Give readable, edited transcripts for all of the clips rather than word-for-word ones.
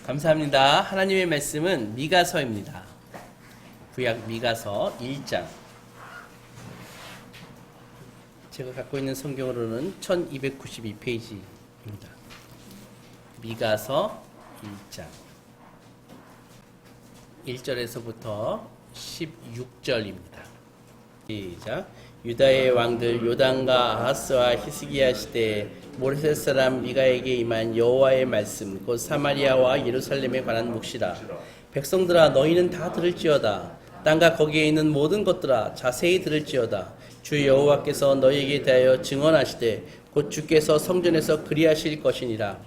감사합니다. 하나님의 말씀은 미가서입니다. 구약 미가서 1장. 제가 갖고 있는 성경으로는 1292페이지입니다. 미가서 1장 1절에서부터 16절입니다. 시작. 유다의 왕들 요담과 아하스와 히스기야 시대에 모레셋 사람 미가에게 임한 여호와의 말씀 곧 사마리아와 예루살렘에 관한 묵시라. 백성들아 너희는 다 들을지어다. 땅과 거기에 있는 모든 것들아 자세히 들을지어다. 주 여호와께서 너희에게 대하여 증언하시되 곧 주께서 성전에서 그리하실 것이니라.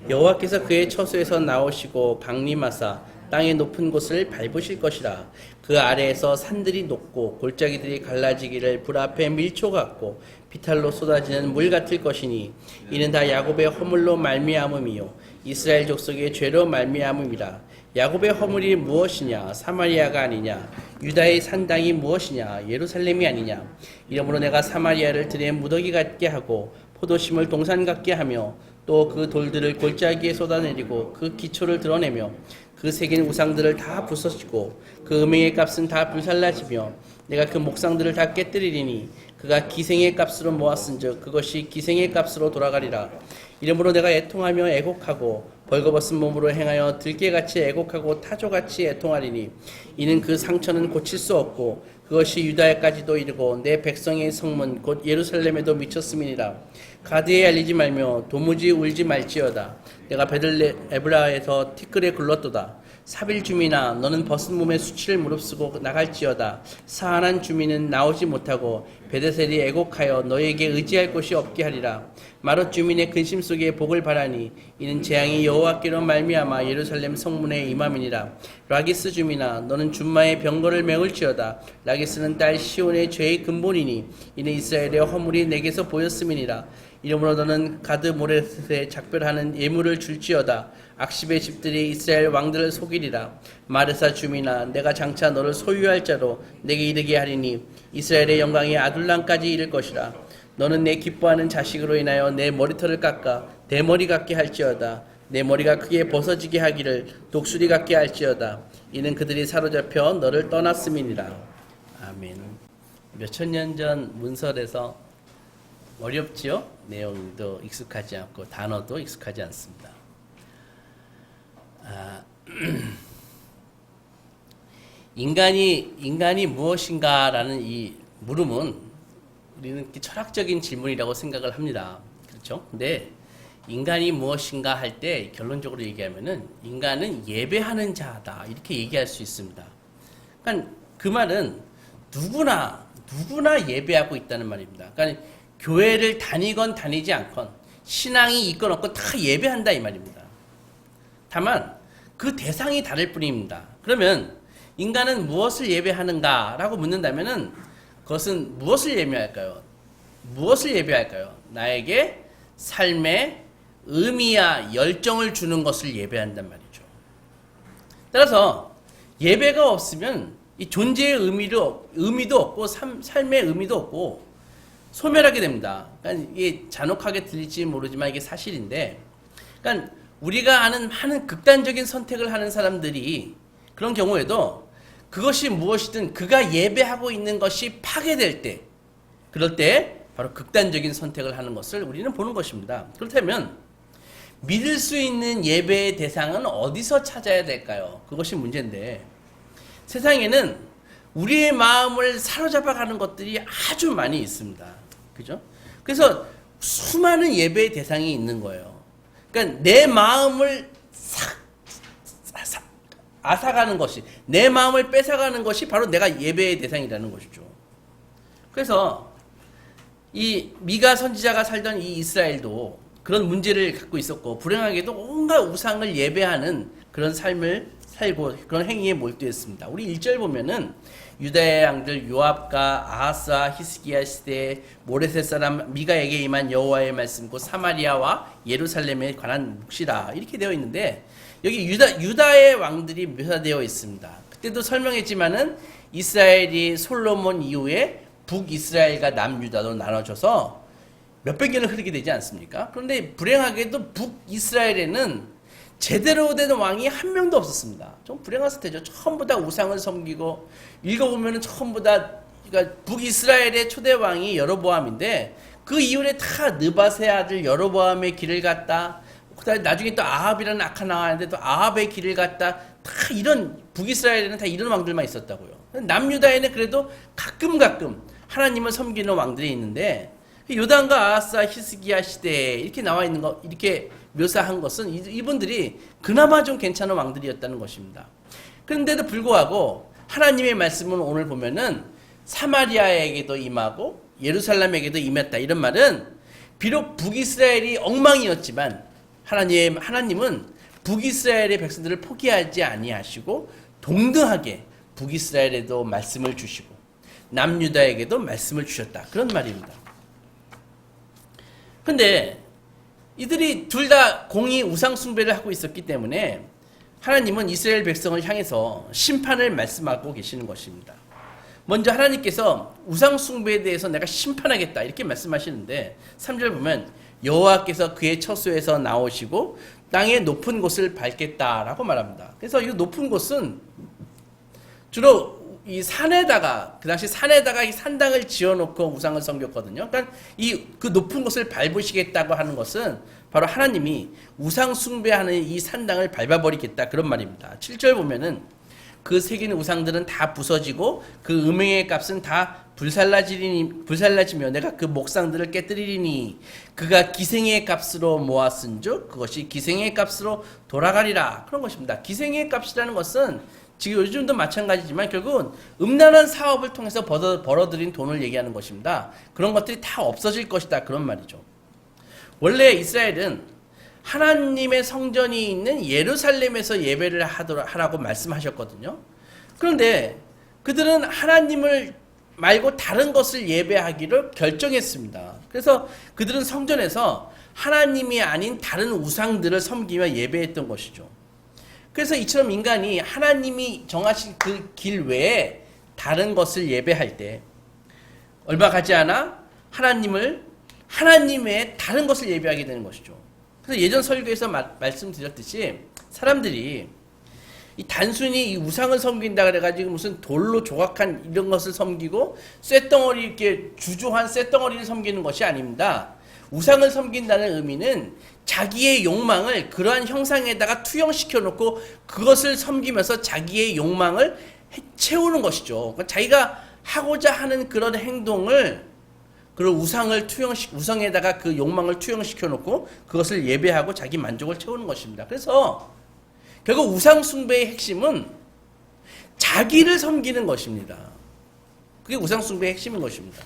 여호와께서 그의 처소에서 나오시고 강림하사 땅의 높은 곳을 밟으실 것이라. 그 아래에서 산들이 녹고 골짜기들이 갈라지기를 불 앞에 밀초 같고 비탈로 쏟아지는 물 같을 것이니 이는 다 야곱의 허물로 말미암음이요 이스라엘 족속의 죄로 말미암음이라. 야곱의 허물이 무엇이냐? 사마리아가 아니냐? 유다의 산당이 무엇이냐? 예루살렘이 아니냐? 이러므로 내가 사마리아를 들의 무더기 같게 하고 포도심을 동산 같게 하며 또 그 돌들을 골짜기에 쏟아내리고 그 기초를 드러내며 그 새긴 우상들을 다 부서지고 그 음행의 값은 다 불살라지며 내가 그 목상들을 다 깨뜨리리니 그가 기생의 값으로 모았은즉 그것이 기생의 값으로 돌아가리라. 이러므로 내가 애통하며 애곡하고 벌거벗은 몸으로 행하여 들깨같이 애곡하고 타조같이 애통하리니 이는 그 상처는 고칠 수 없고 그것이 유다에까지도 이르고 내 백성의 성문 곧 예루살렘에도 미쳤음이니라. 가드에 알리지 말며 도무지 울지 말지어다. 내가 베들레에브라에서 티끌에 굴렀도다. 사빌 주민아 너는 벗은 몸에 수치를 무릅쓰고 나갈지어다. 사한한 주민은 나오지 못하고 베데셀이 애곡하여 너에게 의지할 곳이 없게 하리라. 마롯 주민의 근심 속에 복을 바라니 이는 재앙이 여호와께로 말미암아 예루살렘 성문에 임함이니라. 라기스 주민아 너는 준마의 병거를 메울지어다. 라기스는 딸 시온의 죄의 근본이니 이는 이스라엘의 허물이 내게서 보였음이니라. 이러므로 너는 가드 모레셋에 작별하는 예물을 줄지어다. 악십의 집들이 이스라엘 왕들을 속이리라. 마르사 주민아 내가 장차 너를 소유할 자로 내게 이르게 하리니 이스라엘의 영광이 아둘람까지 이를 것이라. 너는 내 기뻐하는 자식으로 인하여 내 머리털을 깎아 대머리 같게 할지어다. 내 머리가 크게 벗어지게 하기를 독수리 같게 할지어다. 이는 그들이 사로잡혀 너를 떠났음이니라. 아멘. 몇천 년 전 문설에서 어렵지요? 내용도 익숙하지 않고 단어도 익숙하지 않습니다. 인간이 무엇인가라는 이 물음은 우리는 철학적인 질문이라고 생각을 합니다. 그렇죠? 근데 인간이 무엇인가 할 때 결론적으로 얘기하면은 인간은 예배하는 자다 이렇게 얘기할 수 있습니다. 그러니까 그 말은 누구나 예배하고 있다는 말입니다. 그러니까 교회를 다니건 다니지 않건 신앙이 있건 없건 다 예배한다 이 말입니다. 다만 그 대상이 다를 뿐입니다. 그러면 인간은 무엇을 예배하는가라고 묻는다면은 그것은 무엇을 예배할까요? 무엇을 예배할까요? 나에게 삶의 의미와 열정을 주는 것을 예배한단 말이죠. 따라서 예배가 없으면 이 존재의 의미도 없고 삶의 의미도 없고 소멸하게 됩니다. 그러니까 이게 잔혹하게 들릴지 모르지만 이게 사실인데, 그러니까 우리가 아는 많은 극단적인 선택을 하는 사람들이 그런 경우에도 그것이 무엇이든 그가 예배하고 있는 것이 파괴될 때, 그럴 때 바로 극단적인 선택을 하는 것을 우리는 보는 것입니다. 그렇다면 믿을 수 있는 예배의 대상은 어디서 찾아야 될까요? 그것이 문제인데 세상에는 우리의 마음을 사로잡아가는 것들이 아주 많이 있습니다. 그죠? 그래서 수많은 예배의 대상이 있는 거예요. 그러니까 내 마음을 앗아가는 것이, 내 마음을 뺏어가는 것이 바로 내가 예배의 대상이라는 것이죠. 그래서 이 미가 선지자가 살던 이 이스라엘도 그런 문제를 갖고 있었고 불행하게도 온갖 우상을 예배하는 그런 삶을 살고 그런 행위에 몰두했습니다. 우리 1절 보면은 유다의 왕들 요압과 아하스와 히스기야 시대에 모레셋 사람 미가에게 임한 여호와의 말씀 곧 사마리아와 예루살렘에 관한 묵시라 이렇게 되어 있는데 여기 유다의 왕들이 묘사되어 있습니다. 그때도 설명했지만은 이스라엘이 솔로몬 이후에 북이스라엘과 남유다로 나눠져서 몇백 년을 흐르게 되지 않습니까? 그런데 불행하게도 북이스라엘에는 제대로 된 왕이 한 명도 없었습니다. 좀 불행한 사태죠. 전부 다 우상을 섬기고, 읽어보면 전부 다 그러니까 북이스라엘의 초대 왕이 여로보암인데, 그 이후에 다 느밧의 아들 여로보암의 길을 갔다. 그다음에 나중에 또 아합이라는 악한 나왔는데 또 아합의 길을 갔다. 다 이런 북이스라엘에는 다 이런 왕들만 있었다고요. 남유다에는 그래도 가끔 하나님을 섬기는 왕들이 있는데, 요단과 아하스와 히스기야 시대에 이렇게 나와 있는 거, 이렇게 묘사한 것은 이분들이 그나마 좀 괜찮은 왕들이었다는 것입니다. 그런데도 불구하고 하나님의 말씀은 오늘 보면은 사마리아에게도 임하고 예루살렘에게도 임했다. 이런 말은 비록 북이스라엘이 엉망이었지만 하나님은 북이스라엘의 백성들을 포기하지 아니하시고 동등하게 북이스라엘에도 말씀을 주시고 남유다에게도 말씀을 주셨다. 그런 말입니다. 근데 이들이 둘 다 공히 우상 숭배를 하고 있었기 때문에 하나님은 이스라엘 백성을 향해서 심판을 말씀하고 계시는 것입니다. 먼저 하나님께서 우상 숭배에 대해서 내가 심판하겠다 이렇게 말씀하시는데 3절 보면 여호와께서 그의 처소에서 나오시고 땅의 높은 곳을 밟겠다라고 말합니다. 그래서 이 높은 곳은 주로 이 산에다가 그 당시 산에다가 이 산당을 지어놓고 우상을 섬겼거든요. 그러니까 그 높은 곳을 밟으시겠다고 하는 것은 바로 하나님이 우상 숭배하는 이 산당을 밟아버리겠다 그런 말입니다. 7절 보면은 그 새긴 우상들은 다 부서지고 그 음행의 값은 다 불살라지며 내가 그 목상들을 깨뜨리리니 그가 기생의 값으로 모았은즉 그것이 기생의 값으로 돌아가리라 그런 것입니다. 기생의 값이라는 것은 지금 요즘도 마찬가지지만 결국은 음란한 사업을 통해서 벌어들인 돈을 얘기하는 것입니다. 그런 것들이 다 없어질 것이다 그런 말이죠. 원래 이스라엘은 하나님의 성전이 있는 예루살렘에서 예배를 하라고 말씀하셨거든요. 그런데 그들은 하나님을 말고 다른 것을 예배하기를 결정했습니다. 그래서 그들은 성전에서 하나님이 아닌 다른 우상들을 섬기며 예배했던 것이죠. 그래서 이처럼 인간이 하나님이 정하신 그 길 외에 다른 것을 예배할 때 얼마 가지 않아 하나님 외에 다른 것을 예배하게 되는 것이죠. 그래서 예전 설교에서 말씀드렸듯이 사람들이 단순히 이 우상을 섬긴다 그래가지고 무슨 돌로 조각한 이런 것을 섬기고 쇳덩어리 이렇게 주조한 쇳덩어리를 섬기는 것이 아닙니다. 우상을 섬긴다는 의미는 자기의 욕망을 그러한 형상에다가 투영시켜 놓고 그것을 섬기면서 자기의 욕망을 채우는 것이죠. 그러니까 자기가 하고자 하는 그런 행동을 그런 우상에다가 그 욕망을 투영시켜 놓고 그것을 예배하고 자기 만족을 채우는 것입니다. 그래서 결국 우상 숭배의 핵심은 자기를 섬기는 것입니다. 그게 우상 숭배의 핵심인 것입니다.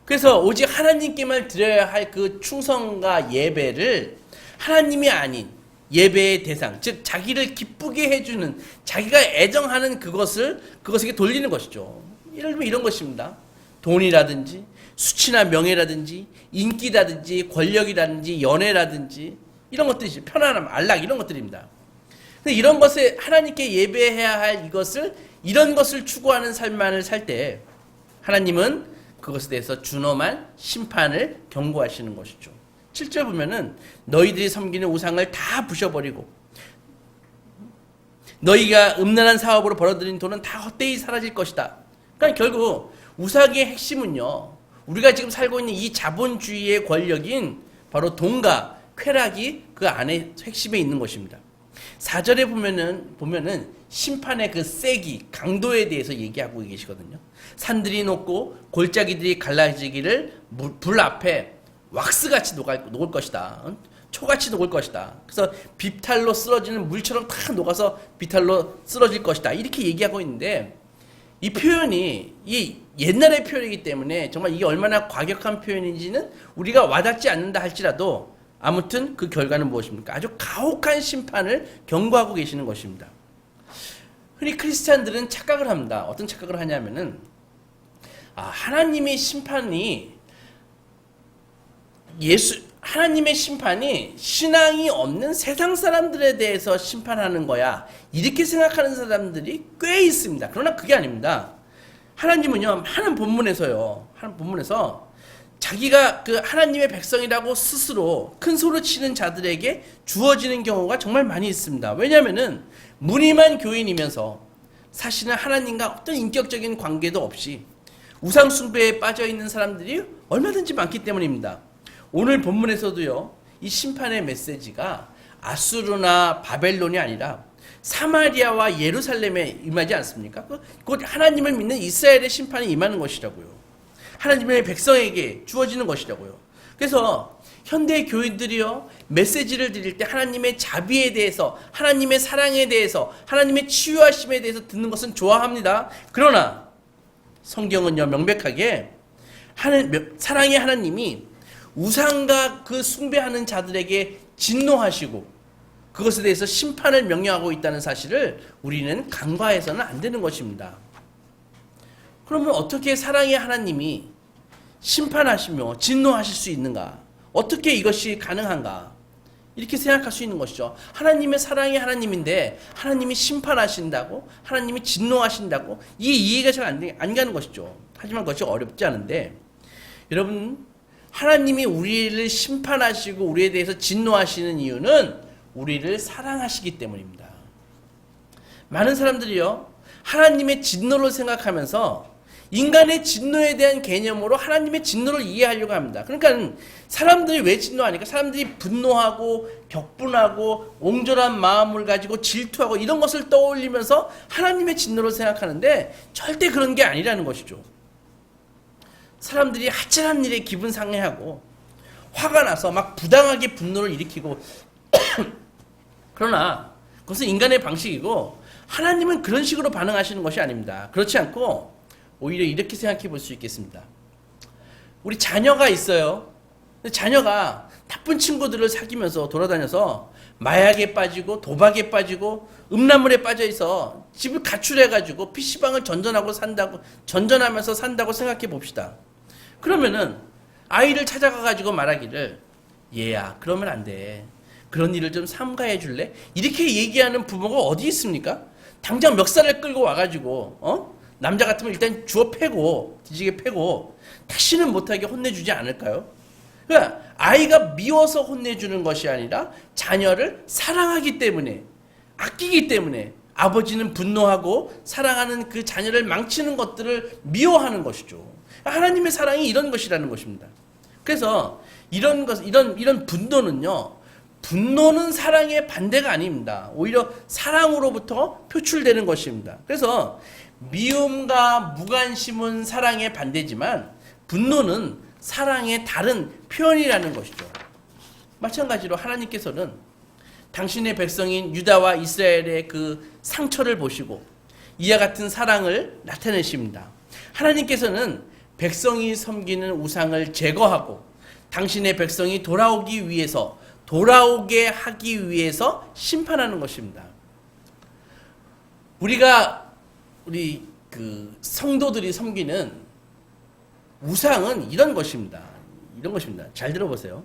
그래서 오직 하나님께만 드려야 할 그 충성과 예배를 하나님이 아닌 예배의 대상, 즉 자기를 기쁘게 해주는 자기가 애정하는 그것에게 돌리는 것이죠. 예를 들면 이런 것입니다. 돈이라든지 수치나 명예라든지 인기라든지 권력이라든지 연애라든지 이런 것들이 편안함, 안락 이런 것들입니다. 근데 이런 것에 하나님께 예배해야 할 이런 것을 추구하는 삶만을 살 때 하나님은 그것에 대해서 준엄한 심판을 경고하시는 것이죠. 7절 보면은 너희들이 섬기는 우상을 다 부셔버리고 너희가 음란한 사업으로 벌어들인 돈은 다 헛되이 사라질 것이다. 그러니까 결국 우상의 핵심은요. 우리가 지금 살고 있는 이 자본주의의 권력인 바로 돈과 쾌락이 그 안에 핵심에 있는 것입니다. 4절에 보면은 심판의 그 세기, 강도에 대해서 얘기하고 계시거든요. 산들이 녹고 골짜기들이 갈라지기를 불 앞에 왁스같이 녹을 것이다. 초같이 녹을 것이다. 그래서 비탈로 쓰러지는 물처럼 다 녹아서 비탈로 쓰러질 것이다. 이렇게 얘기하고 있는데 이 표현이 이 옛날의 표현이기 때문에 정말 이게 얼마나 과격한 표현인지는 우리가 와닿지 않는다 할지라도 아무튼 그 결과는 무엇입니까? 아주 가혹한 심판을 경고하고 계시는 것입니다. 흔히 크리스찬들은 착각을 합니다. 어떤 착각을 하냐면은 하나님의 심판이 신앙이 없는 세상 사람들에 대해서 심판하는 거야. 이렇게 생각하는 사람들이 꽤 있습니다. 그러나 그게 아닙니다. 하나님은요, 하는 본문에서 자기가 그 하나님의 백성이라고 스스로 큰 소리 치는 자들에게 주어지는 경우가 정말 많이 있습니다. 왜냐하면은 무늬만 교인이면서 사실은 하나님과 어떤 인격적인 관계도 없이 우상 숭배에 빠져 있는 사람들이 얼마든지 많기 때문입니다. 오늘 본문에서도요, 이 심판의 메시지가 아수르나 바벨론이 아니라 사마리아와 예루살렘에 임하지 않습니까? 곧 하나님을 믿는 이스라엘의 심판이 임하는 것이라고요. 하나님의 백성에게 주어지는 것이라고요. 그래서 현대 교인들이요, 메시지를 드릴 때 하나님의 자비에 대해서, 하나님의 사랑에 대해서, 하나님의 치유하심에 대해서 듣는 것은 좋아합니다. 그러나 성경은요, 명백하게 사랑의 하나님이 우상과 그 숭배하는 자들에게 진노하시고 그것에 대해서 심판을 명령하고 있다는 사실을 우리는 간과해서는 안 되는 것입니다. 그러면 어떻게 사랑의 하나님이 심판하시며 진노하실 수 있는가? 어떻게 이것이 가능한가? 이렇게 생각할 수 있는 것이죠. 하나님의 사랑의 하나님인데 하나님이 심판하신다고? 하나님이 진노하신다고? 이 이해가 잘 안 가는 것이죠. 하지만 그것이 어렵지 않은데, 여러분, 하나님이 우리를 심판하시고 우리에 대해서 진노하시는 이유는 우리를 사랑하시기 때문입니다. 많은 사람들이요, 하나님의 진노를 생각하면서 인간의 진노에 대한 개념으로 하나님의 진노를 이해하려고 합니다. 그러니까 사람들이 왜 진노하니까 사람들이 분노하고 격분하고 옹졸한 마음을 가지고 질투하고 이런 것을 떠올리면서 하나님의 진노를 생각하는데 절대 그런 게 아니라는 것이죠. 사람들이 하찮은 일에 기분 상해하고 화가 나서 막 부당하게 분노를 일으키고 그러나 그것은 인간의 방식이고 하나님은 그런 식으로 반응하시는 것이 아닙니다. 그렇지 않고 오히려 이렇게 생각해 볼 수 있겠습니다. 우리 자녀가 있어요. 자녀가 나쁜 친구들을 사귀면서 돌아다녀서 마약에 빠지고 도박에 빠지고 음란물에 빠져 있어 집을 가출해가지고 PC방을 전전하면서 산다고 생각해 봅시다. 그러면은 아이를 찾아가가지고 말하기를, 얘야, 그러면 안 돼. 그런 일을 좀 삼가해 줄래? 이렇게 얘기하는 부모가 어디 있습니까? 당장 멱살을 끌고 와가지고 남자 같으면 일단 주워 패고 뒤지게 패고 다시는 못하게 혼내주지 않을까요? 그러니까 아이가 미워서 혼내주는 것이 아니라 자녀를 사랑하기 때문에, 아끼기 때문에 아버지는 분노하고 사랑하는 그 자녀를 망치는 것들을 미워하는 것이죠. 하나님의 사랑이 이런 것이라는 것입니다. 그래서 이런 분노는요, 분노는 사랑의 반대가 아닙니다. 오히려 사랑으로부터 표출되는 것입니다. 그래서 미움과 무관심은 사랑의 반대지만 분노는 사랑의 다른 표현이라는 것이죠. 마찬가지로 하나님께서는 당신의 백성인 유다와 이스라엘의 그 상처를 보시고 이와 같은 사랑을 나타내십니다. 하나님께서는 백성이 섬기는 우상을 제거하고 당신의 백성이 돌아오게 하기 위해서 심판하는 것입니다. 우리 그 성도들이 섬기는 우상은 이런 것입니다. 잘 들어보세요.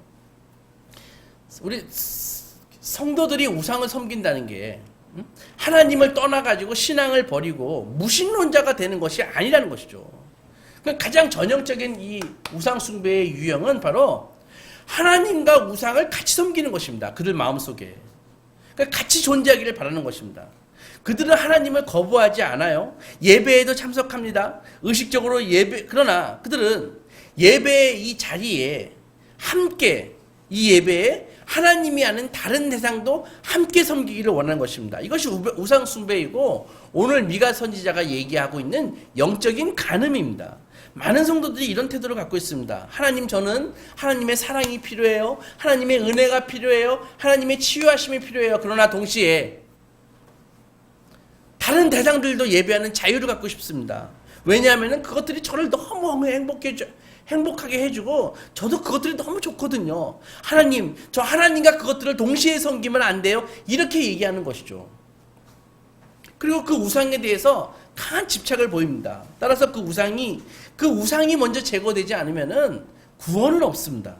우리 성도들이 우상을 섬긴다는 게 하나님을 떠나가지고 신앙을 버리고 무신론자가 되는 것이 아니라는 것이죠. 가장 전형적인 이 우상 숭배의 유형은 바로 하나님과 우상을 같이 섬기는 것입니다. 그들 마음속에. 같이 존재하기를 바라는 것입니다. 그들은 하나님을 거부하지 않아요. 예배에도 참석합니다. 의식적으로 그러나 그들은 예배의 이 자리에 함께, 이 예배에 하나님이 아는 다른 대상도 함께 섬기기를 원하는 것입니다. 이것이 우상 숭배이고 오늘 미가 선지자가 얘기하고 있는 영적인 간음입니다. 많은 성도들이 이런 태도를 갖고 있습니다. 하나님, 저는 하나님의 사랑이 필요해요. 하나님의 은혜가 필요해요. 하나님의 치유하심이 필요해요. 그러나 동시에 다른 대상들도 예배하는 자유를 갖고 싶습니다. 왜냐하면 그것들이 저를 너무 행복하게 해주고 저도 그것들이 너무 좋거든요. 하나님, 저 하나님과 그것들을 동시에 섬기면 안 돼요? 이렇게 얘기하는 것이죠. 그리고 그 우상에 대해서 강한 집착을 보입니다. 따라서 그 우상이 먼저 제거되지 않으면은 구원은 없습니다.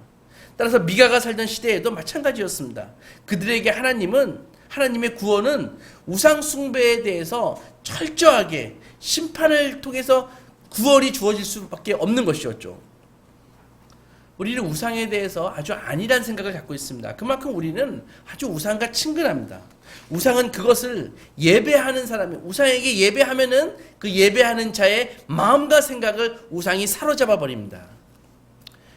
따라서 미가가 살던 시대에도 마찬가지였습니다. 그들에게 하나님의 구원은 우상 숭배에 대해서 철저하게 심판을 통해서 구원이 주어질 수밖에 없는 것이었죠. 우리는 우상에 대해서 아주 안일한 생각을 갖고 있습니다. 그만큼 우리는 아주 우상과 친근합니다. 우상은 그것을 예배하는 사람이, 우상에게 예배하면은 그 예배하는 자의 마음과 생각을 우상이 사로잡아 버립니다.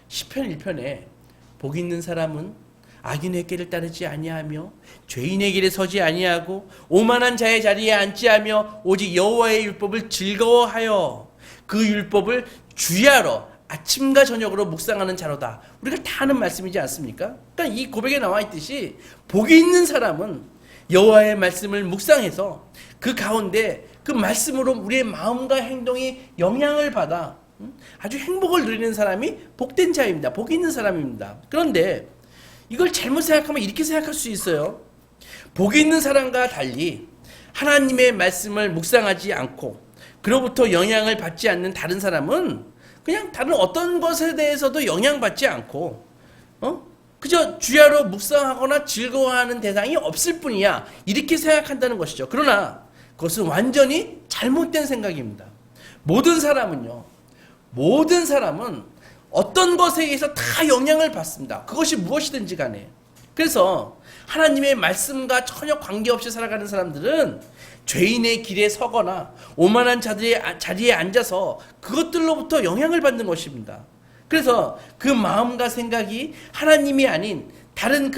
시편 1편에 복 있는 사람은 악인의 길을 따르지 아니하며 죄인의 길에 서지 아니하고 오만한 자의 자리에 앉지 하며 오직 여호와의 율법을 즐거워하여 그 율법을 주야로 아침과 저녁으로 묵상하는 자로다. 우리가 다 아는 말씀이지 않습니까? 그러니까 이 고백에 나와 있듯이 복이 있는 사람은 여호와의 말씀을 묵상해서 그 가운데 그 말씀으로 우리의 마음과 행동이 영향을 받아 아주 행복을 누리는 사람이 복된 자입니다. 복이 있는 사람입니다. 그런데 이걸 잘못 생각하면 이렇게 생각할 수 있어요. 복이 있는 사람과 달리 하나님의 말씀을 묵상하지 않고 그로부터 영향을 받지 않는 다른 사람은 그냥 다른 어떤 것에 대해서도 영향받지 않고 그저 주야로 묵상하거나 즐거워하는 대상이 없을 뿐이야, 이렇게 생각한다는 것이죠. 그러나 그것은 완전히 잘못된 생각입니다. 모든 사람은 어떤 것에 의해서 다 영향을 받습니다. 그것이 무엇이든지 간에. 그래서 하나님의 말씀과 전혀 관계없이 살아가는 사람들은 죄인의 길에 서거나 오만한 자들의 자리에 앉아서 그것들로부터 영향을 받는 것입니다. 그래서 그 마음과 생각이 하나님이 아닌 다른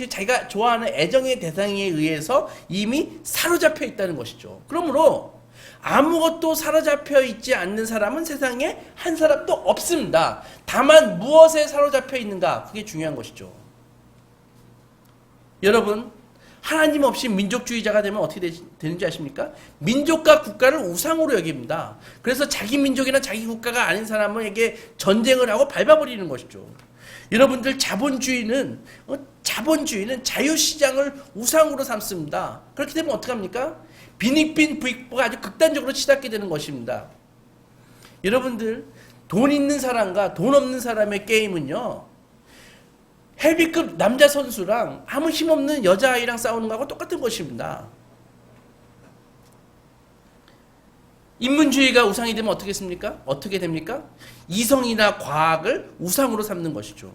자기가 좋아하는 애정의 대상에 의해서 이미 사로잡혀 있다는 것이죠. 그러므로 아무것도 사로잡혀 있지 않는 사람은 세상에 한 사람도 없습니다. 다만 무엇에 사로잡혀 있는가, 그게 중요한 것이죠. 여러분, 하나님 없이 민족주의자가 되면 어떻게 되는지 아십니까? 민족과 국가를 우상으로 여깁니다. 그래서 자기 민족이나 자기 국가가 아닌 사람에게 전쟁을 하고 밟아버리는 것이죠. 여러분들, 자본주의는 자유시장을 우상으로 삼습니다. 그렇게 되면 어떡합니까? 빈익빈 부익부가 아주 극단적으로 치닫게 되는 것입니다. 여러분들, 돈 있는 사람과 돈 없는 사람의 게임은요, 헤비급 남자 선수랑 아무 힘없는 여자아이랑 싸우는 거하고 똑같은 것입니다. 인문주의가 우상이 되면 어떻게 됩니까? 이성이나 과학을 우상으로 삼는 것이죠.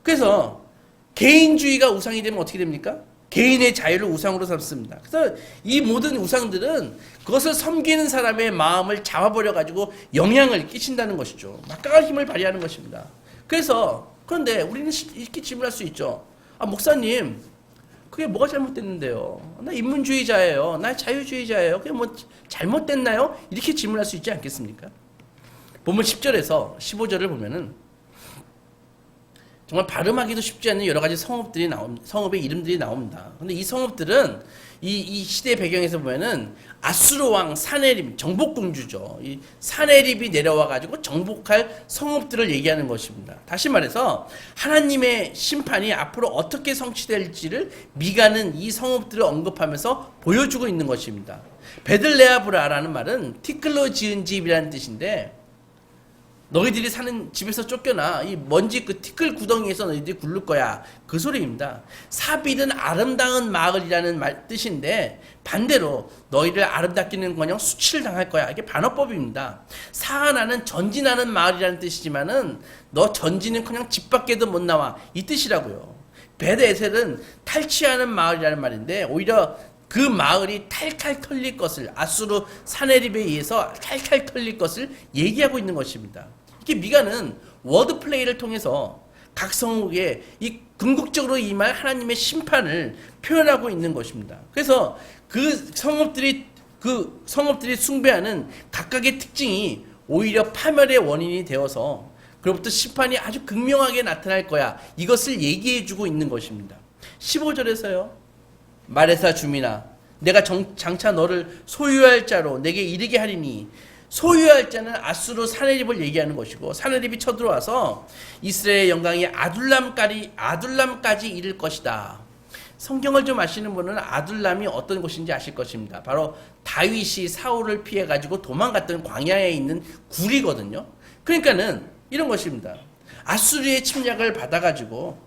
그래서 개인주의가 우상이 되면 어떻게 됩니까? 개인의 자유를 우상으로 삼습니다. 그래서 이 모든 우상들은 그것을 섬기는 사람의 마음을 잡아버려가지고 영향을 끼친다는 것이죠. 막강한 힘을 발휘하는 것입니다. 그런데 우리는 이렇게 질문할 수 있죠. 목사님, 그게 뭐가 잘못됐는데요? 나 인문주의자예요. 나 자유주의자예요. 그게 뭐 잘못됐나요? 이렇게 질문할 수 있지 않겠습니까? 본문 10절에서 15절을 보면은 정말 발음하기도 쉽지 않는 여러 가지 성읍의 이름들이 나옵니다. 근데 이 성읍들은 이 시대 배경에서 보면은 아수르 왕 사네립, 정복공주죠. 이 사네립이 내려와가지고 정복할 성읍들을 얘기하는 것입니다. 다시 말해서 하나님의 심판이 앞으로 어떻게 성취될지를 미가는 이 성읍들을 언급하면서 보여주고 있는 것입니다. 베들레아브라라는 말은 티끌로 지은 집이라는 뜻인데, 너희들이 사는 집에서 쫓겨나 이 먼지 그 티끌 구덩이에서 너희들이 굴릴 거야, 그 소리입니다. 사빌은 아름다운 마을이라는 뜻인데, 반대로 너희를 아름답기는커녕 수치를 당할 거야, 이게 반어법입니다. 사하나는 전진하는 마을이라는 뜻이지만은 너 전진은커녕 집 밖에도 못 나와, 이 뜻이라고요. 벳에셀은 탈취하는 마을이라는 말인데, 오히려 그 마을이 탈탈 털릴 것을, 아수르 사네립에 의해서 탈탈 털릴 것을 얘기하고 있는 것입니다. 이게 미가는 워드플레이를 통해서 각 성읍에 이 궁극적으로 임할 하나님의 심판을 표현하고 있는 것입니다. 그래서 그 성읍들이 숭배하는 각각의 특징이 오히려 파멸의 원인이 되어서 그로부터 심판이 아주 극명하게 나타날 거야, 이것을 얘기해주고 있는 것입니다. 15절에서요. 마레사 주민아, 내가 장차 너를 소유할 자로 내게 이르게 하리니, 소유할 자는 아수르 사네립을 얘기하는 것이고, 사네립이 쳐들어와서 이스라엘의 영광이 아둘람까지 이를 것이다. 성경을 좀 아시는 분은 아둘람이 어떤 곳인지 아실 것입니다. 바로 다윗이 사울을 피해가지고 도망갔던 광야에 있는 굴이거든요. 그러니까는 이런 것입니다. 아수르의 침략을 받아가지고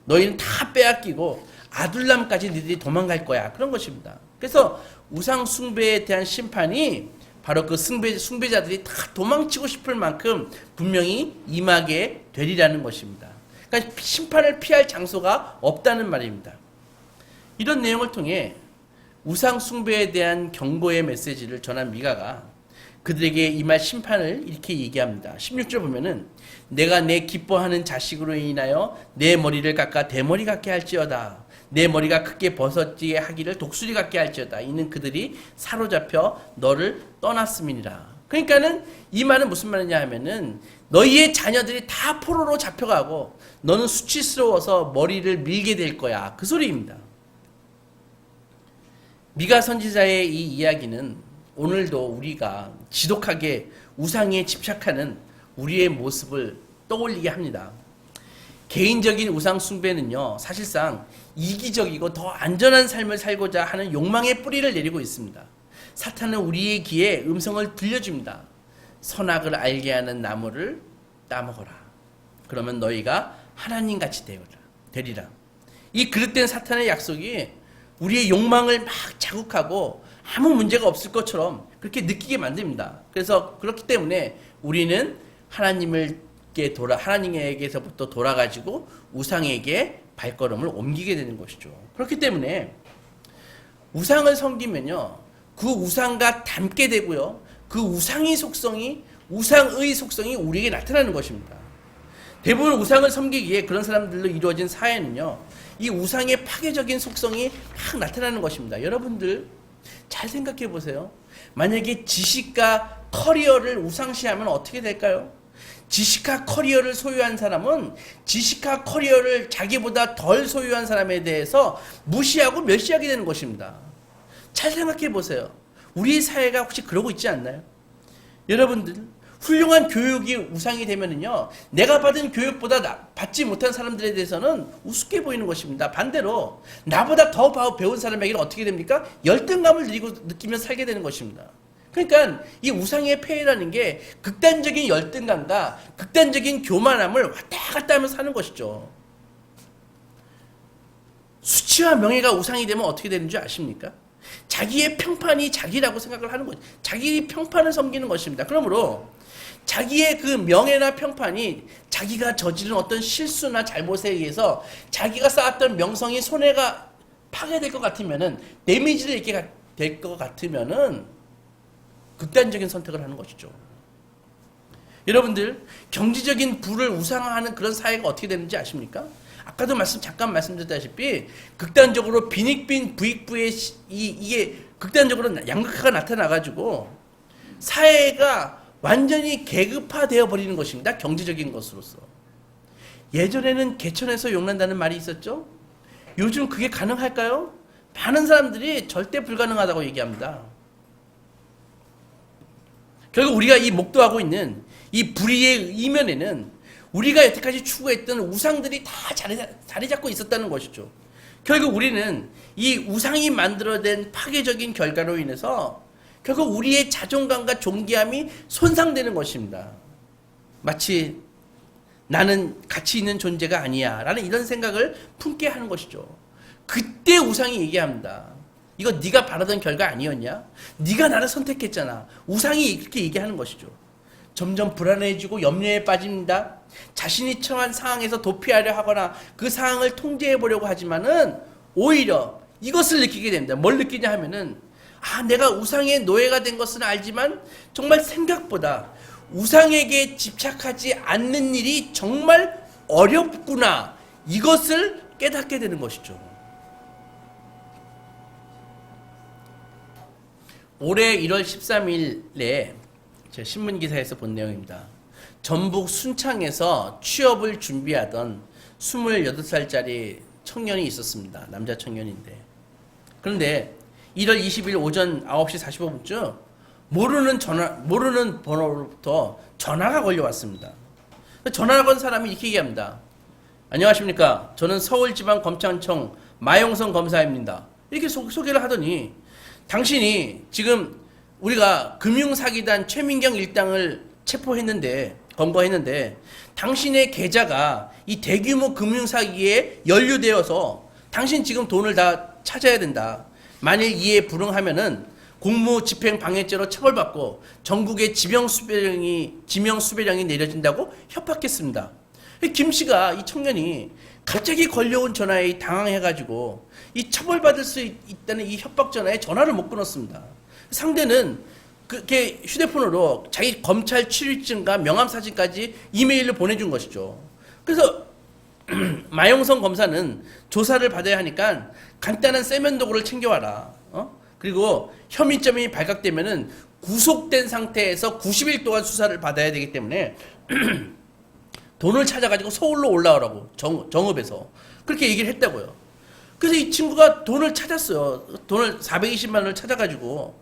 너희는 다 빼앗기고 아둘람까지 너희들이 도망갈 거야, 그런 것입니다. 그래서 우상 숭배에 대한 심판이 바로 그 숭배자들이 다 도망치고 싶을 만큼 분명히 임하게 되리라는 것입니다. 그러니까 심판을 피할 장소가 없다는 말입니다. 이런 내용을 통해 우상 숭배에 대한 경고의 메시지를 전한 미가가 그들에게 임할 심판을 이렇게 얘기합니다. 16절 보면은 내가 내 기뻐하는 자식으로 인하여 내 머리를 깎아 대머리 같게 할지어다. 내 머리가 크게 벗어지게 하기를 독수리 같게 할지어다. 이는 그들이 사로잡혀 너를 떠났음이니라. 그러니까는 이 말은 무슨 말이냐 하면은 너희의 자녀들이 다 포로로 잡혀가고 너는 수치스러워서 머리를 밀게 될 거야. 그 소리입니다. 미가 선지자의 이 이야기는 오늘도 우리가 지독하게 우상에 집착하는 우리의 모습을 떠올리게 합니다. 개인적인 우상 숭배는요, 사실상 이기적이고 더 안전한 삶을 살고자 하는 욕망의 뿌리를 내리고 있습니다. 사탄은 우리의 귀에 음성을 들려줍니다. 선악을 알게 하는 나무를 따먹어라. 그러면 너희가 하나님같이 되리라. 이 그릇된 사탄의 약속이 우리의 욕망을 막 자극하고 아무 문제가 없을 것처럼 그렇게 느끼게 만듭니다. 그래서 그렇기 때문에 우리는 하나님에게서부터 돌아가지고 우상에게 발걸음을 옮기게 되는 것이죠. 그렇기 때문에 우상을 섬기면요, 그 우상과 닮게 되고요, 그 우상의 속성이 우리에게 나타나는 것입니다. 대부분 우상을 섬기기에 그런 사람들로 이루어진 사회는요, 이 우상의 파괴적인 속성이 막 나타나는 것입니다. 여러분들 잘 생각해 보세요. 만약에 지식과 커리어를 우상시하면 어떻게 될까요? 지식과 커리어를 소유한 사람은 지식과 커리어를 자기보다 덜 소유한 사람에 대해서 무시하고 멸시하게 되는 것입니다. 잘 생각해 보세요. 우리 사회가 혹시 그러고 있지 않나요? 여러분들, 훌륭한 교육이 우상이 되면은요, 내가 받은 교육보다 받지 못한 사람들에 대해서는 우습게 보이는 것입니다. 반대로 나보다 더 배운 사람에게는 어떻게 됩니까? 열등감을 느끼며 살게 되는 것입니다. 그러니까 이 우상의 폐해라는 게 극단적인 열등감과 극단적인 교만함을 왔다 갔다 하면서 사는 것이죠. 수치와 명예가 우상이 되면 어떻게 되는 줄 아십니까? 자기의 평판이 자기라고 생각을 하는 거죠. 자기 평판을 섬기는 것입니다. 그러므로 자기의 그 명예나 평판이 자기가 저지른 어떤 실수나 잘못에 의해서 자기가 쌓았던 명성이 손해가 파괴될 것 같으면은, 데미지를 입게 될 것 같으면은 극단적인 선택을 하는 것이죠. 여러분들, 경제적인 부를 우상화하는 그런 사회가 어떻게 되는지 아십니까? 아까도 잠깐 말씀드렸다시피 극단적으로 빈익빈 부익부의 이게 극단적으로 양극화가 나타나가지고 사회가 완전히 계급화되어 버리는 것입니다. 경제적인 것으로서. 예전에는 개천에서 용난다는 말이 있었죠. 요즘 그게 가능할까요? 많은 사람들이 절대 불가능하다고 얘기합니다. 결국 우리가 이 목도하고 있는 이 불의의 이면에는 우리가 여태까지 추구했던 우상들이 다 자리 잡고 있었다는 것이죠. 결국 우리는 이 우상이 만들어낸 파괴적인 결과로 인해서 결국 우리의 자존감과 존귀함이 손상되는 것입니다. 마치 나는 가치 있는 존재가 아니야 라는 이런 생각을 품게 하는 것이죠. 그때 우상이 얘기합니다. 이거 네가 바라던 결과 아니었냐? 네가 나를 선택했잖아. 우상이 그렇게 얘기하는 것이죠. 점점 불안해지고 염려에 빠집니다. 자신이 처한 상황에서 도피하려 하거나 그 상황을 통제해 보려고 하지만은 오히려 이것을 느끼게 됩니다. 뭘 느끼냐 하면은, 내가 우상의 노예가 된 것은 알지만 정말 생각보다 우상에게 집착하지 않는 일이 정말 어렵구나. 이것을 깨닫게 되는 것이죠. 올해 1월 13일에 제가 신문기사에서 본 내용입니다. 전북 순창에서 취업을 준비하던 28살짜리 청년이 있었습니다. 남자 청년인데. 그런데 1월 20일 오전 9시 45분쯤 모르는 번호로부터 전화가 걸려왔습니다. 전화가 건 사람이 이렇게 얘기합니다. 안녕하십니까. 저는 서울지방검찰청 마용성 검사입니다. 이렇게 소개를 하더니, 당신이 지금 우리가 금융사기단 최민경 일당을 검거했는데 당신의 계좌가 이 대규모 금융사기에 연루되어서 당신 지금 돈을 다 찾아야 된다. 만일 이에 불응하면은 공무집행 방해죄로 처벌받고 전국에 지명수배령이 내려진다고 협박했습니다. 김 씨가 이 청년이 갑자기 걸려온 전화에 당황해가지고 이 처벌받을 수 있다는 이 협박 전화에 전화를 못 끊었습니다. 상대는 그렇게 휴대폰으로 자기 검찰 출입증과 명함 사진까지 이메일로 보내준 것이죠. 그래서 마용성 검사는 조사를 받아야 하니까 간단한 세면 도구를 챙겨와라. 그리고 혐의점이 발각되면은 구속된 상태에서 90일 동안 수사를 받아야 되기 때문에 돈을 찾아가지고 서울로 올라오라고 정읍에서 그렇게 얘기를 했다고요. 그래서 이 친구가 돈을 찾았어요. 돈을 420만 원을 찾아가지고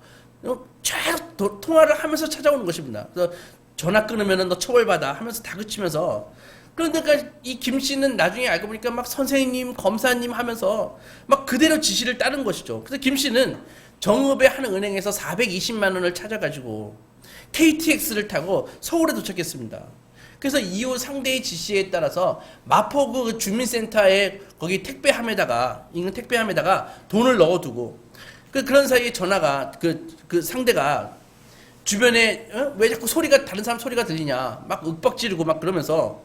계속 통화를 하면서 찾아오는 것입니다. 그래서 전화 끊으면은 너 처벌받아 하면서 다그치면서, 그러니까 이 김 씨는 나중에 알고 보니까 막 선생님, 검사님 하면서 막 그대로 지시를 따른 것이죠. 그래서 김 씨는 정읍의 한 은행에서 420만 원을 찾아가지고 KTX를 타고 서울에 도착했습니다. 그래서 이후 상대의 지시에 따라서 마포구 주민센터에 거기 인근 택배함에다가 돈을 넣어두고, 그런 사이에 전화가 그 상대가 주변에 왜 자꾸 다른 사람 소리가 들리냐 막 윽박지르고 막 그러면서,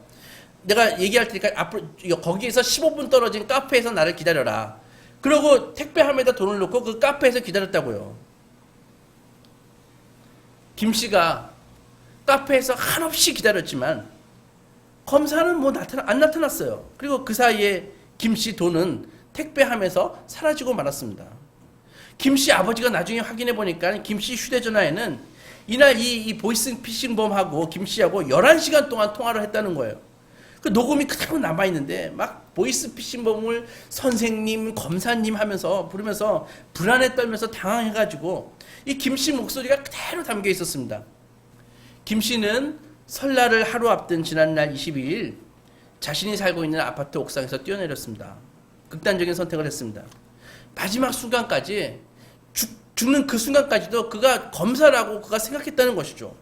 내가 얘기할 테니까 앞으로 거기에서 15분 떨어진 카페에서 나를 기다려라. 그러고 택배함에다 돈을 넣고 그 카페에서 기다렸다고요. 김 씨가 카페에서 한없이 기다렸지만 검사는 안 나타났어요. 그리고 그 사이에 김 씨 돈은 택배함에서 사라지고 말았습니다. 김 씨 아버지가 나중에 확인해 보니까 김 씨 휴대전화에는 이날 이 보이스 피싱범하고 김 씨하고 11시간 동안 통화를 했다는 거예요. 그 녹음이 그대로 남아있는데 막 보이스 피싱범을 선생님, 검사님 하면서 부르면서 불안에 떨면서 당황해가지고 이 김 씨 목소리가 그대로 담겨 있었습니다. 김 씨는 설날을 하루 앞둔 지난날 22일 자신이 살고 있는 아파트 옥상에서 뛰어내렸습니다. 극단적인 선택을 했습니다. 마지막 순간까지 죽는 그 순간까지도 그가 검사라고 그가 생각했다는 것이죠.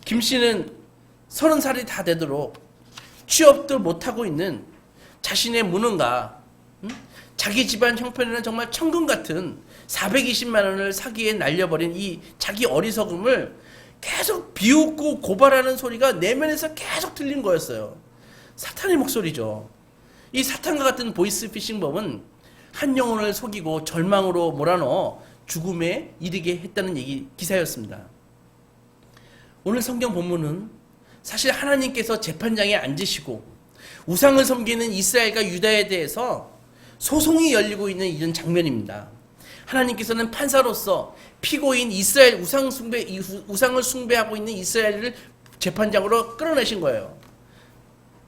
김 씨는 30살이 다 되도록 취업도 못하고 있는 자신의 무능과 자기 집안 형편에는 정말 천금 같은 420만 원을 사기에 날려버린 이 자기 어리석음을 계속 비웃고 고발하는 소리가 내면에서 계속 들린 거였어요. 사탄의 목소리죠. 이 사탄과 같은 보이스 피싱범은 한 영혼을 속이고 절망으로 몰아넣어 죽음에 이르게 했다는 기사였습니다. 오늘 성경 본문은 사실 하나님께서 재판장에 앉으시고 우상을 섬기는 이스라엘과 유다에 대해서 소송이 열리고 있는 이런 장면입니다. 하나님께서는 판사로서 피고인 이스라엘 우상을 숭배하고 있는 이스라엘을 재판장으로 끌어내신 거예요.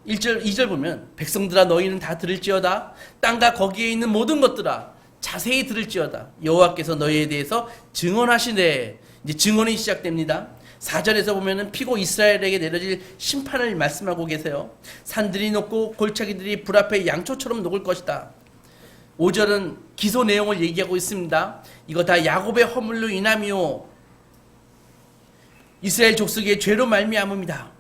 2절 보면 백성들아 너희는 다 들을지어다. 땅과 거기에 있는 모든 것들아 자세히 들을지어다. 여호와께서 너희에 대해서 증언하시네. 이제 증언이 시작됩니다. 4절에서 보면은 피고 이스라엘에게 내려질 심판을 말씀하고 계세요. 산들이 녹고 골짜기들이 불 앞에 양초처럼 녹을 것이다. 5절은 기소 내용을 얘기하고 있습니다. 이거 다 야곱의 허물로 인함이요 이스라엘 족속의 죄로 말미암음이다.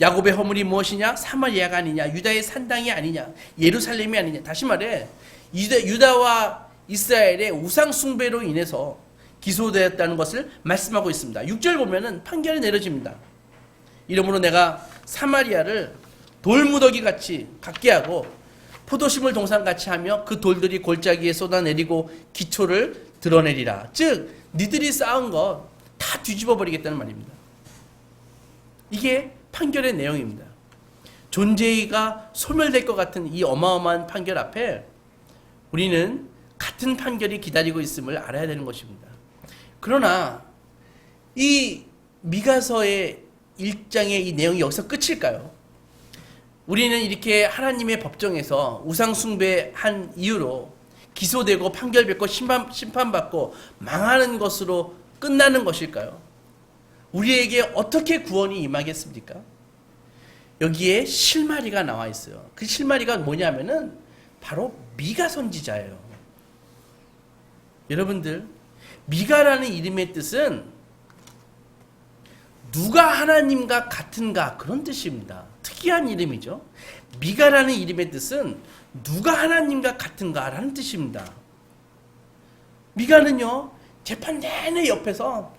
야곱의 허물이 무엇이냐? 사마리아가 아니냐? 유다의 산당이 아니냐? 예루살렘이 아니냐? 다시 말해 유다와 이스라엘의 우상 숭배로 인해서 기소되었다는 것을 말씀하고 있습니다. 6절 보면은 판결이 내려집니다. 이러므로 내가 사마리아를 돌무더기 같이 갖게 하고 포도심을 동산같이 하며 그 돌들이 골짜기에 쏟아내리고 기초를 드러내리라. 즉 니들이 쌓은 거 다 뒤집어 버리겠다는 말입니다. 이게 판결의 내용입니다. 존재가 소멸될 것 같은 이 어마어마한 판결 앞에 우리는 같은 판결이 기다리고 있음을 알아야 되는 것입니다. 그러나 이 미가서의 1장의 이 내용이 여기서 끝일까요? 우리는 이렇게 하나님의 법정에서 우상 숭배한 이유로 기소되고 판결받고 심판받고 망하는 것으로 끝나는 것일까요? 우리에게 어떻게 구원이 임하겠습니까? 여기에 실마리가 나와 있어요. 그 실마리가 뭐냐면은 바로 미가 선지자예요. 여러분들, 미가라는 이름의 뜻은 누가 하나님과 같은가 그런 뜻입니다. 특이한 이름이죠. 미가라는 이름의 뜻은 누가 하나님과 같은가 라는 뜻입니다. 미가는요 재판 내내 옆에서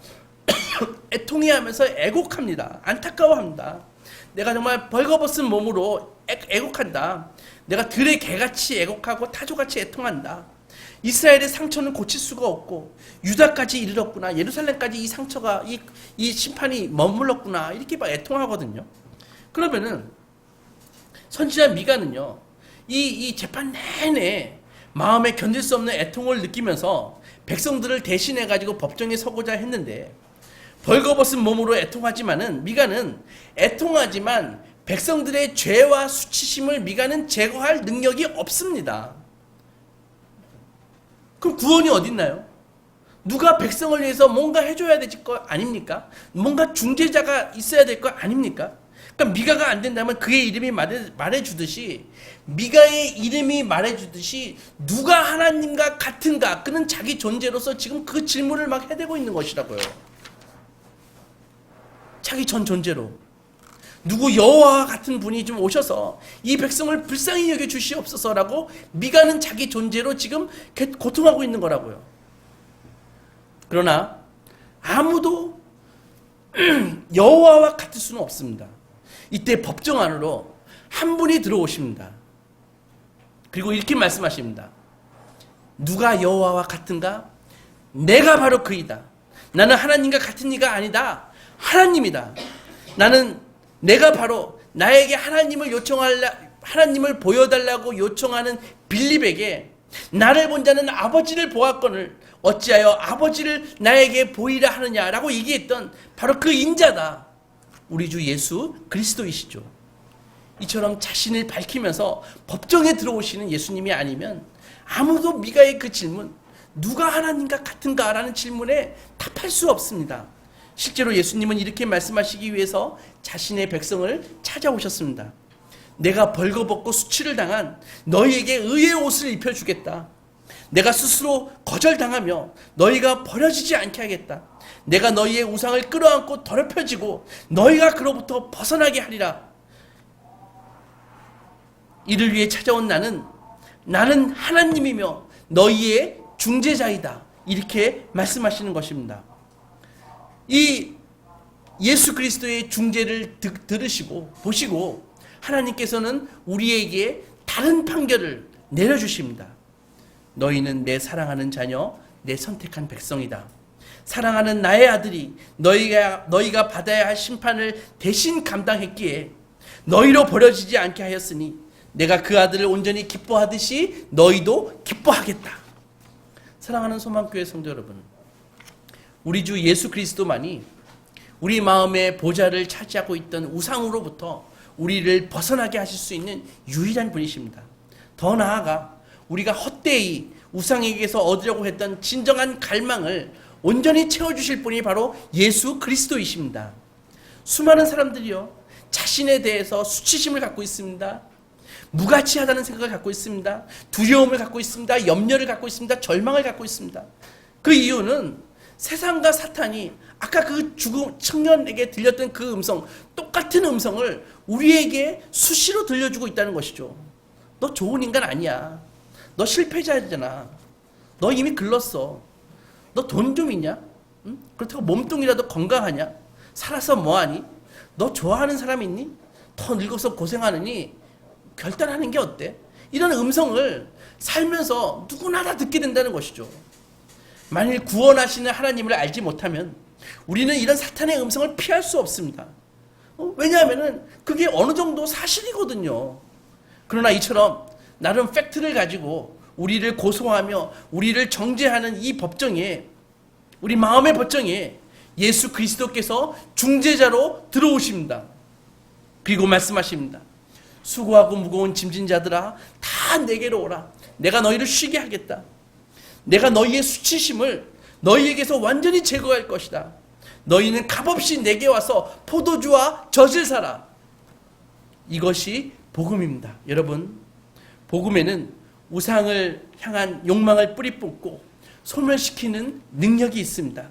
애통해하면서 애곡합니다. 안타까워합니다. 내가 정말 벌거벗은 몸으로 애곡한다. 내가 들의 개같이 애곡하고 타조같이 애통한다. 이스라엘의 상처는 고칠 수가 없고 유다까지 이르렀구나. 예루살렘까지 이 상처가 이 심판이 머물렀구나. 이렇게 막 애통하거든요. 그러면은 선지자 미가는요, 이 재판 내내 마음에 견딜 수 없는 애통을 느끼면서 백성들을 대신해 가지고 법정에 서고자 했는데, 벌거벗은 몸으로 애통하지만은 미가는 애통하지만 백성들의 죄와 수치심을 미가는 제거할 능력이 없습니다. 그럼 구원이 어딨나요? 누가 백성을 위해서 뭔가 해줘야 될 거 아닙니까? 뭔가 중재자가 있어야 될 거 아닙니까? 그러니까 미가가 안 된다면 그의 이름이 말해주듯이, 미가의 이름이 말해주듯이 누가 하나님과 같은가? 그는 자기 존재로서 지금 그 질문을 막 해대고 있는 것이라고요. 자기 전 존재로. 누구 여호와와 같은 분이 좀 오셔서 이 백성을 불쌍히 여겨 주시옵소서라고 미가는 자기 존재로 지금 고통하고 있는 거라고요. 그러나 아무도 여호와와 같을 수는 없습니다. 이때 법정 안으로 한 분이 들어오십니다. 그리고 이렇게 말씀하십니다. 누가 여호와와 같은가? 내가 바로 그이다. 나는 하나님과 같은 이가 아니다. 하나님이다. 내가 바로 나에게 하나님을 보여달라고 요청하는 빌립에게 나를 본 자는 아버지를 보았거늘 어찌하여 아버지를 나에게 보이라 하느냐라고 얘기했던 바로 그 인자다. 우리 주 예수 그리스도이시죠. 이처럼 자신을 밝히면서 법정에 들어오시는 예수님이 아니면 아무도 미가의 그 질문, 누가 하나님과 같은가? 라는 질문에 답할 수 없습니다. 실제로 예수님은 이렇게 말씀하시기 위해서 자신의 백성을 찾아오셨습니다. 내가 벌거벗고 수치를 당한 너희에게 의의 옷을 입혀주겠다. 내가 스스로 거절당하며 너희가 버려지지 않게 하겠다. 내가 너희의 우상을 끌어안고 더럽혀지고 너희가 그로부터 벗어나게 하리라. 이를 위해 찾아온 나는 하나님이며 너희의 중재자이다. 이렇게 말씀하시는 것입니다. 이 예수 그리스도의 중재를 들으시고 보시고 하나님께서는 우리에게 다른 판결을 내려주십니다. 너희는 내 사랑하는 자녀, 내 선택한 백성이다. 사랑하는 나의 아들이 너희가 받아야 할 심판을 대신 감당했기에 너희로 버려지지 않게 하였으니 내가 그 아들을 온전히 기뻐하듯이 너희도 기뻐하겠다. 사랑하는 소망교회 성도 여러분, 우리 주 예수 그리스도만이 우리 마음의 보좌를 차지하고 있던 우상으로부터 우리를 벗어나게 하실 수 있는 유일한 분이십니다. 더 나아가 우리가 헛되이 우상에게서 얻으려고 했던 진정한 갈망을 온전히 채워주실 분이 바로 예수 그리스도이십니다. 수많은 사람들이요, 자신에 대해서 수치심을 갖고 있습니다. 무가치하다는 생각을 갖고 있습니다. 두려움을 갖고 있습니다. 염려를 갖고 있습니다. 절망을 갖고 있습니다. 그 이유는 세상과 사탄이 아까 그 죽은 청년에게 들렸던 그 음성, 똑같은 음성을 우리에게 수시로 들려주고 있다는 것이죠. 너 좋은 인간 아니야. 너 실패자잖아. 너 이미 글렀어. 너 돈 좀 있냐? 응? 그렇다고 몸뚱이라도 건강하냐? 살아서 뭐하니? 너 좋아하는 사람 있니? 더 늙어서 고생하느니 결단하는 게 어때? 이런 음성을 살면서 누구나 다 듣게 된다는 것이죠. 만일 구원하시는 하나님을 알지 못하면 우리는 이런 사탄의 음성을 피할 수 없습니다. 왜냐하면 그게 어느 정도 사실이거든요. 그러나 이처럼 나름 팩트를 가지고 우리를 고소하며 우리를 정죄하는 이 법정에, 우리 마음의 법정에 예수 그리스도께서 중재자로 들어오십니다. 그리고 말씀하십니다. 수고하고 무거운 짐진 자들아, 다 내게로 오라. 내가 너희를 쉬게 하겠다. 내가 너희의 수치심을 너희에게서 완전히 제거할 것이다. 너희는 값없이 내게 와서 포도주와 젖을 사라. 이것이 복음입니다. 여러분, 복음에는 우상을 향한 욕망을 뿌리 뽑고 소멸시키는 능력이 있습니다.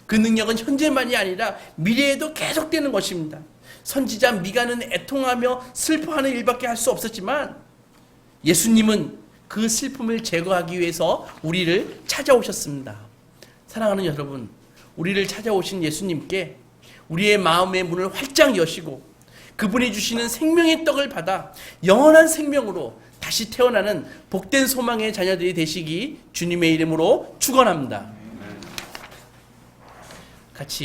그 능력은 현재만이 아니라 미래에도 계속되는 것입니다. 선지자 미가는 애통하며 슬퍼하는 일밖에 할 수 없었지만 예수님은 그 슬픔을 제거하기 위해서 우리를 찾아오셨습니다. 사랑하는 여러분, 우리를 찾아오신 예수님께 우리의 마음의 문을 활짝 여시고 그분이 주시는 생명의 떡을 받아 영원한 생명으로 다시 태어나는 복된 소망의 자녀들이 되시기 주님의 이름으로 축원합니다. 같이